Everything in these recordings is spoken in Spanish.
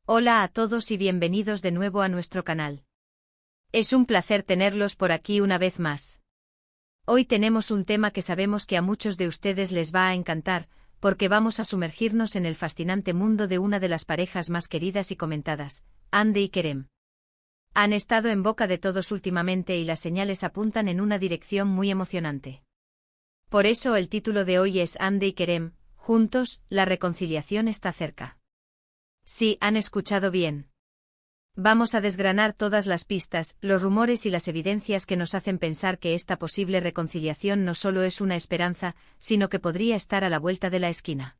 Hola a todos y bienvenidos de nuevo a nuestro canal. Es un placer tenerlos por aquí una vez más. Hoy tenemos un tema que sabemos que a muchos de ustedes les va a encantar, porque vamos a sumergirnos en el fascinante mundo de una de las parejas más queridas y comentadas, Hande y Kerem. Han estado en boca de todos últimamente y las señales apuntan en una dirección muy emocionante. Por eso el título de hoy es Hande y Kerem, juntos, la reconciliación está cerca. Sí, han escuchado bien. Vamos a desgranar todas las pistas, los rumores y las evidencias que nos hacen pensar que esta posible reconciliación no solo es una esperanza, sino que podría estar a la vuelta de la esquina.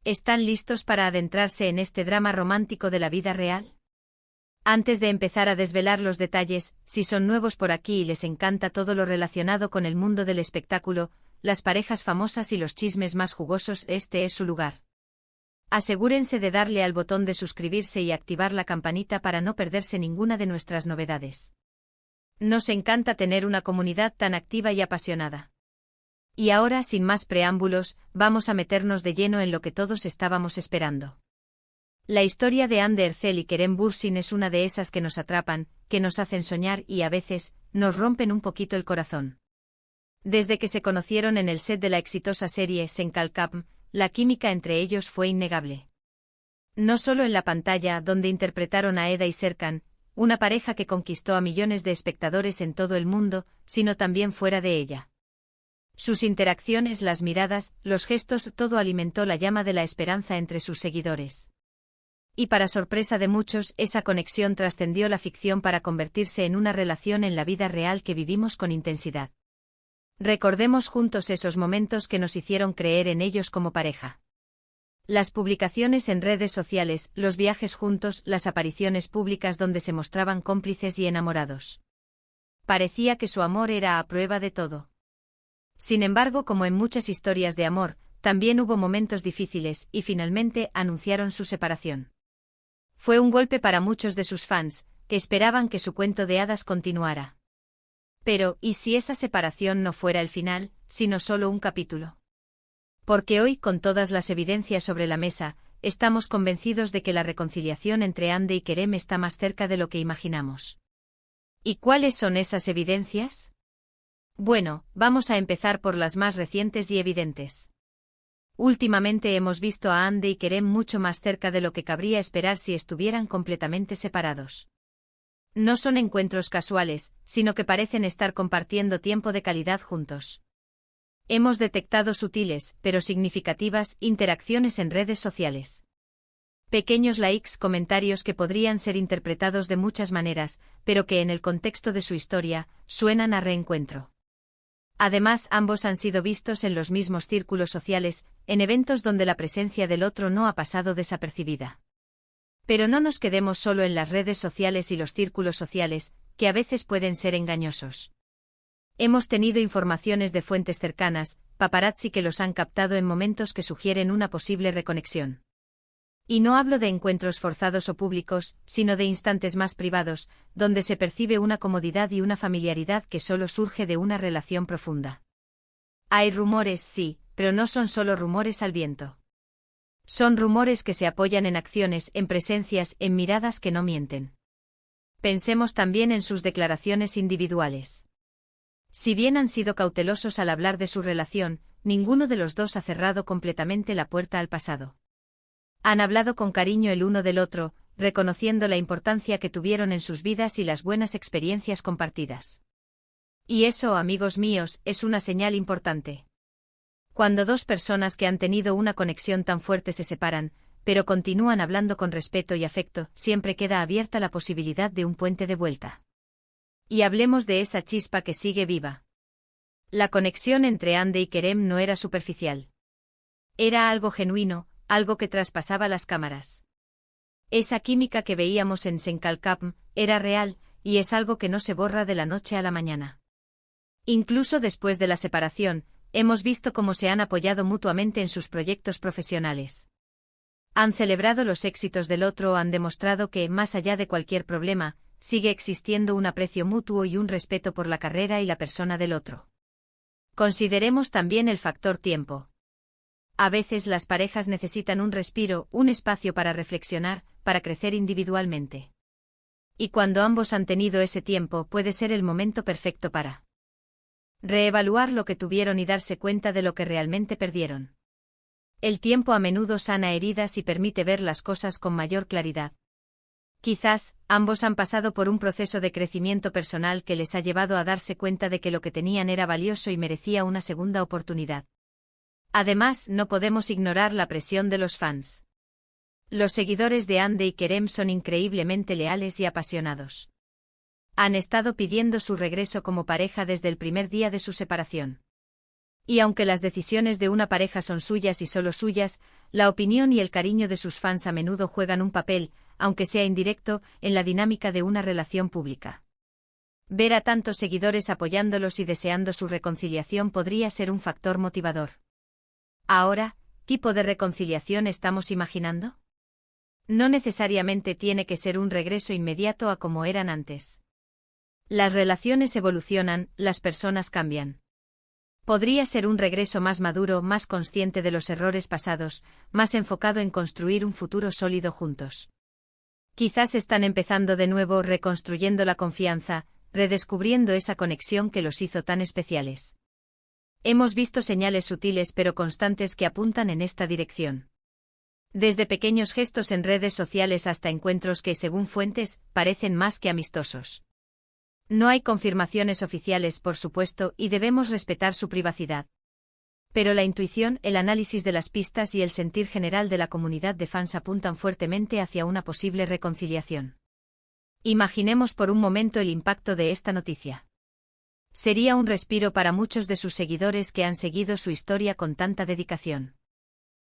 ¿Están listos para adentrarse en este drama romántico de la vida real? Antes de empezar a desvelar los detalles, si son nuevos por aquí y les encanta todo lo relacionado con el mundo del espectáculo, las parejas famosas y los chismes más jugosos, este es su lugar. Asegúrense de darle al botón de suscribirse y activar la campanita para no perderse ninguna de nuestras novedades. Nos encanta tener una comunidad tan activa y apasionada. Y ahora, sin más preámbulos, vamos a meternos de lleno en lo que todos estábamos esperando. La historia de Hande Erçel y Kerem Bürsin es una de esas que nos atrapan, que nos hacen soñar y a veces, nos rompen un poquito el corazón. Desde que se conocieron en el set de la exitosa serie Sen Kalkam, la química entre ellos fue innegable. No solo en la pantalla, donde interpretaron a Eda y Serkan, una pareja que conquistó a millones de espectadores en todo el mundo, sino también fuera de ella. Sus interacciones, las miradas, los gestos, todo alimentó la llama de la esperanza entre sus seguidores. Y para sorpresa de muchos, esa conexión trascendió la ficción para convertirse en una relación en la vida real que vivimos con intensidad. Recordemos juntos esos momentos que nos hicieron creer en ellos como pareja. Las publicaciones en redes sociales, los viajes juntos, las apariciones públicas donde se mostraban cómplices y enamorados. Parecía que su amor era a prueba de todo. Sin embargo, como en muchas historias de amor, también hubo momentos difíciles y finalmente anunciaron su separación. Fue un golpe para muchos de sus fans, que esperaban que su cuento de hadas continuara. Pero, ¿y si esa separación no fuera el final, sino solo un capítulo? Porque hoy, con todas las evidencias sobre la mesa, estamos convencidos de que la reconciliación entre Hande y Kerem está más cerca de lo que imaginamos. ¿Y cuáles son esas evidencias? Bueno, vamos a empezar por las más recientes y evidentes. Últimamente hemos visto a Hande y Kerem mucho más cerca de lo que cabría esperar si estuvieran completamente separados. No son encuentros casuales, sino que parecen estar compartiendo tiempo de calidad juntos. Hemos detectado sutiles, pero significativas, interacciones en redes sociales. Pequeños likes, comentarios que podrían ser interpretados de muchas maneras, pero que en el contexto de su historia, suenan a reencuentro. Además, ambos han sido vistos en los mismos círculos sociales, en eventos donde la presencia del otro no ha pasado desapercibida. Pero no nos quedemos solo en las redes sociales y los círculos sociales, que a veces pueden ser engañosos. Hemos tenido informaciones de fuentes cercanas, paparazzi que los han captado en momentos que sugieren una posible reconexión. Y no hablo de encuentros forzados o públicos, sino de instantes más privados, donde se percibe una comodidad y una familiaridad que solo surge de una relación profunda. Hay rumores, sí, pero no son solo rumores al viento. Son rumores que se apoyan en acciones, en presencias, en miradas que no mienten. Pensemos también en sus declaraciones individuales. Si bien han sido cautelosos al hablar de su relación, ninguno de los dos ha cerrado completamente la puerta al pasado. Han hablado con cariño el uno del otro, reconociendo la importancia que tuvieron en sus vidas y las buenas experiencias compartidas. Y eso, amigos míos, es una señal importante. Cuando dos personas que han tenido una conexión tan fuerte se separan, pero continúan hablando con respeto y afecto, siempre queda abierta la posibilidad de un puente de vuelta. Y hablemos de esa chispa que sigue viva. La conexión entre Hande y Kerem no era superficial. Era algo genuino, algo que traspasaba las cámaras. Esa química que veíamos en Sen Kalkam era real, y es algo que no se borra de la noche a la mañana. Incluso después de la separación, hemos visto cómo se han apoyado mutuamente en sus proyectos profesionales. Han celebrado los éxitos del otro o han demostrado que, más allá de cualquier problema, sigue existiendo un aprecio mutuo y un respeto por la carrera y la persona del otro. Consideremos también el factor tiempo. A veces las parejas necesitan un respiro, un espacio para reflexionar, para crecer individualmente. Y cuando ambos han tenido ese tiempo, puede ser el momento perfecto para reevaluar lo que tuvieron y darse cuenta de lo que realmente perdieron. El tiempo a menudo sana heridas y permite ver las cosas con mayor claridad. Quizás, ambos han pasado por un proceso de crecimiento personal que les ha llevado a darse cuenta de que lo que tenían era valioso y merecía una segunda oportunidad. Además, no podemos ignorar la presión de los fans. Los seguidores de Hande y Kerem son increíblemente leales y apasionados. Han estado pidiendo su regreso como pareja desde el primer día de su separación. Y aunque las decisiones de una pareja son suyas y solo suyas, la opinión y el cariño de sus fans a menudo juegan un papel, aunque sea indirecto, en la dinámica de una relación pública. Ver a tantos seguidores apoyándolos y deseando su reconciliación podría ser un factor motivador. Ahora, ¿qué tipo de reconciliación estamos imaginando? No necesariamente tiene que ser un regreso inmediato a como eran antes. Las relaciones evolucionan, las personas cambian. Podría ser un regreso más maduro, más consciente de los errores pasados, más enfocado en construir un futuro sólido juntos. Quizás están empezando de nuevo, reconstruyendo la confianza, redescubriendo esa conexión que los hizo tan especiales. Hemos visto señales sutiles pero constantes que apuntan en esta dirección. Desde pequeños gestos en redes sociales hasta encuentros que, según fuentes, parecen más que amistosos. No hay confirmaciones oficiales, por supuesto, y debemos respetar su privacidad. Pero la intuición, el análisis de las pistas y el sentir general de la comunidad de fans apuntan fuertemente hacia una posible reconciliación. Imaginemos por un momento el impacto de esta noticia. Sería un respiro para muchos de sus seguidores que han seguido su historia con tanta dedicación.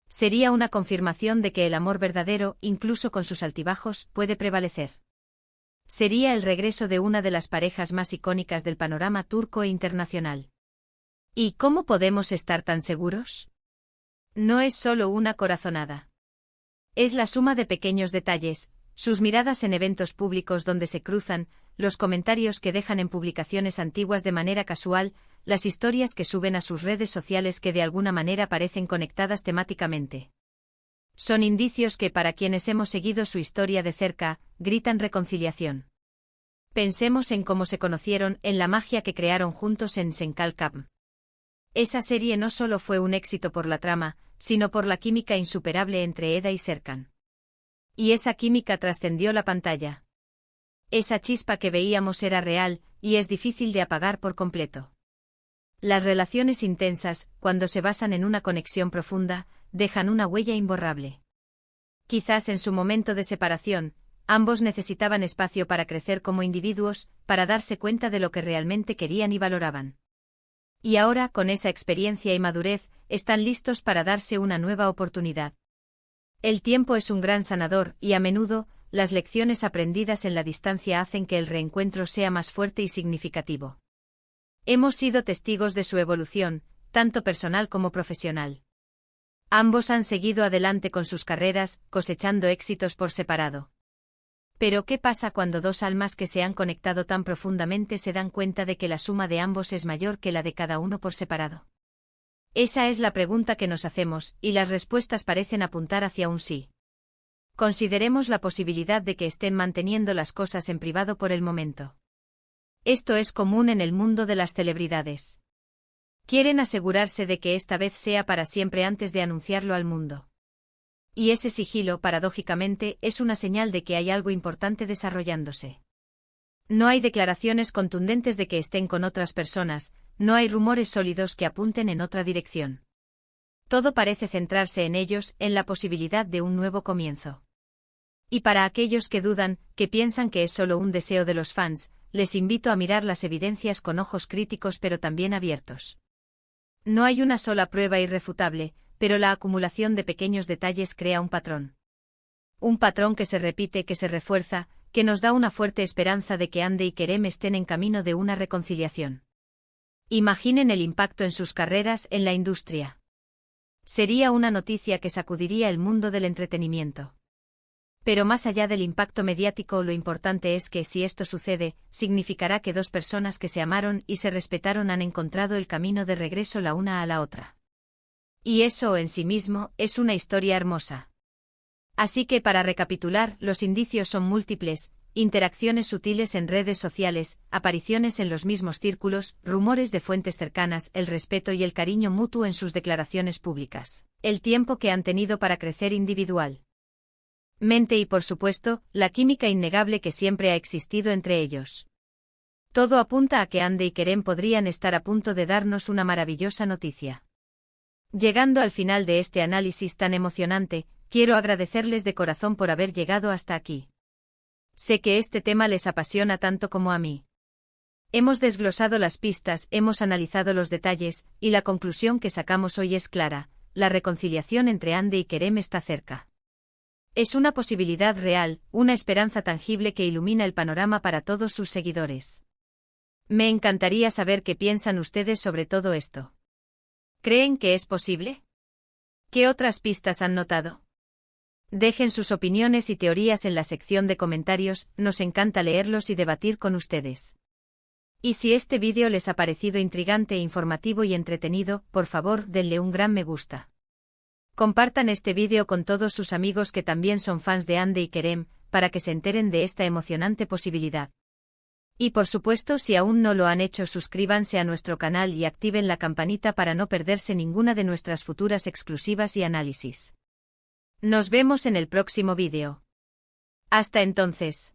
Sería una confirmación de que el amor verdadero, incluso con sus altibajos, puede prevalecer. Sería el regreso de una de las parejas más icónicas del panorama turco e internacional. ¿Y cómo podemos estar tan seguros? No es solo una corazonada. Es la suma de pequeños detalles, sus miradas en eventos públicos donde se cruzan, los comentarios que dejan en publicaciones antiguas de manera casual, las historias que suben a sus redes sociales que de alguna manera parecen conectadas temáticamente. Son indicios que, para quienes hemos seguido su historia de cerca, gritan reconciliación. Pensemos en cómo se conocieron, en la magia que crearon juntos en Senkal Camp. Esa serie no solo fue un éxito por la trama, sino por la química insuperable entre Eda y Serkan. Y esa química trascendió la pantalla. Esa chispa que veíamos era real, y es difícil de apagar por completo. Las relaciones intensas, cuando se basan en una conexión profunda, dejan una huella imborrable. Quizás en su momento de separación, ambos necesitaban espacio para crecer como individuos, para darse cuenta de lo que realmente querían y valoraban. Y ahora, con esa experiencia y madurez, están listos para darse una nueva oportunidad. El tiempo es un gran sanador, y a menudo, las lecciones aprendidas en la distancia hacen que el reencuentro sea más fuerte y significativo. Hemos sido testigos de su evolución, tanto personal como profesional. Ambos han seguido adelante con sus carreras, cosechando éxitos por separado. Pero ¿qué pasa cuando dos almas que se han conectado tan profundamente se dan cuenta de que la suma de ambos es mayor que la de cada uno por separado? Esa es la pregunta que nos hacemos, y las respuestas parecen apuntar hacia un sí. Consideremos la posibilidad de que estén manteniendo las cosas en privado por el momento. Esto es común en el mundo de las celebridades. Quieren asegurarse de que esta vez sea para siempre antes de anunciarlo al mundo. Y ese sigilo, paradójicamente, es una señal de que hay algo importante desarrollándose. No hay declaraciones contundentes de que estén con otras personas, no hay rumores sólidos que apunten en otra dirección. Todo parece centrarse en ellos, en la posibilidad de un nuevo comienzo. Y para aquellos que dudan, que piensan que es solo un deseo de los fans, les invito a mirar las evidencias con ojos críticos pero también abiertos. No hay una sola prueba irrefutable, pero la acumulación de pequeños detalles crea un patrón. Un patrón que se repite, que se refuerza, que nos da una fuerte esperanza de que Hande y Kerem estén en camino de una reconciliación. Imaginen el impacto en sus carreras, en la industria. Sería una noticia que sacudiría el mundo del entretenimiento. Pero más allá del impacto mediático, lo importante es que, si esto sucede, significará que dos personas que se amaron y se respetaron han encontrado el camino de regreso la una a la otra. Y eso en sí mismo es una historia hermosa. Así que para recapitular, los indicios son múltiples: interacciones sutiles en redes sociales, apariciones en los mismos círculos, rumores de fuentes cercanas, el respeto y el cariño mutuo en sus declaraciones públicas, el tiempo que han tenido para crecer individualmente y por supuesto, la química innegable que siempre ha existido entre ellos. Todo apunta a que Andy y Kerem podrían estar a punto de darnos una maravillosa noticia. Llegando al final de este análisis tan emocionante, quiero agradecerles de corazón por haber llegado hasta aquí. Sé que este tema les apasiona tanto como a mí. Hemos desglosado las pistas, hemos analizado los detalles, y la conclusión que sacamos hoy es clara: la reconciliación entre Andy y Kerem está cerca. Es una posibilidad real, una esperanza tangible que ilumina el panorama para todos sus seguidores. Me encantaría saber qué piensan ustedes sobre todo esto. ¿Creen que es posible? ¿Qué otras pistas han notado? Dejen sus opiniones y teorías en la sección de comentarios, nos encanta leerlos y debatir con ustedes. Y si este vídeo les ha parecido intrigante, informativo y entretenido, por favor denle un gran me gusta. Compartan este vídeo con todos sus amigos que también son fans de Andy y Kerem, para que se enteren de esta emocionante posibilidad. Y por supuesto, si aún no lo han hecho, suscríbanse a nuestro canal y activen la campanita para no perderse ninguna de nuestras futuras exclusivas y análisis. Nos vemos en el próximo vídeo. Hasta entonces.